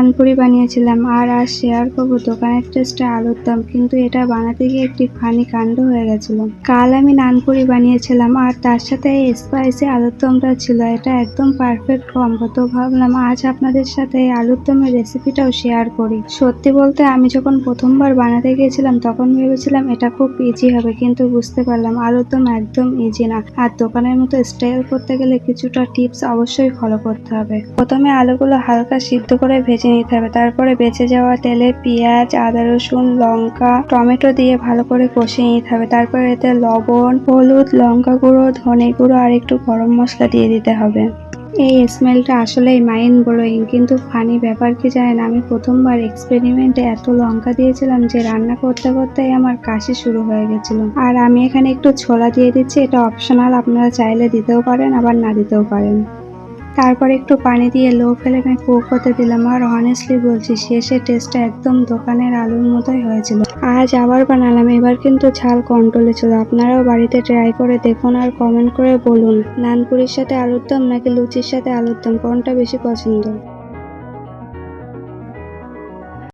নানপুরি বানিয়েছিলাম আর আজ শেয়ার করবো দোকানের টেস্টে আলুর দম, কিন্তু এটা বানাতে গিয়ে একটি ফানি কাণ্ড হয়ে গেছিল। কাল আমি নানপুরি বানিয়েছিলাম আর তার সাথে এই স্পাইসি আলুর দমটা ছিল, এটা একদম পারফেক্ট কম্বো। তো ভাবলাম আজ আপনাদের সাথে এই আলুর দমের রেসিপিটাও শেয়ার করি। সত্যি বলতে আমি যখন প্রথমবার বানাতে গিয়েছিলাম তখন ভেবেছিলাম এটা খুব ইজি হবে, কিন্তু বুঝতে পারলাম আলুর দম একদম ইজি না। আর দোকানের মতো স্টাইল করতে গেলে কিছুটা টিপস অবশ্যই ফলো করতে হবে। প্রথমে আলুগুলো হালকা সিদ্ধ করে ভেজে নিতে হবে, তারপরে বেঁচে যাওয়া তেলে পেঁয়াজ, আদা, রসুন, লঙ্কা, টমেটো দিয়ে ভালো করে কষিয়ে নিতে হবে। তারপরে এতে লবণ, হলুদ, লঙ্কা গুঁড়ো, ধনে গুঁড়ো আর একটু গরম মশলা দিয়ে দিতে হবে। এই স্মেলটা আসলেই মাইন্ড ব্লোয়িং, কিন্তু ফানি ব্যাপার কি জানেন, আমি প্রথমবার এক্সপেরিমেন্টে এত লঙ্কা দিয়েছিলাম যে রান্না করতে করতেই আমার কাশি শুরু হয়ে গেছিল। আর আমি এখানে একটু ছোলা দিয়ে দিচ্ছি, এটা অপশনাল, আপনারা চাইলে দিতেও পারেন আবার না দিতেও পারেন। তারপর একটু পানি দিয়ে লো ফ্লেমে কুক হতে দিলাম আর অনেস্টলি বলছি শেষে টেস্টটা একদম দোকানের আলুর মতোই হয়েছিল। আজ আবার বানালাম, এবার কিন্তু ঝাল কন্ট্রোলে ছিল। আপনারাও বাড়িতে ট্রাই করে দেখুন আর কমেন্ট করে বলুন নানপুরির সাথে আলুর দম নাকি লুচির সাথে আলুর দম কোনটা বেশি পছন্দ।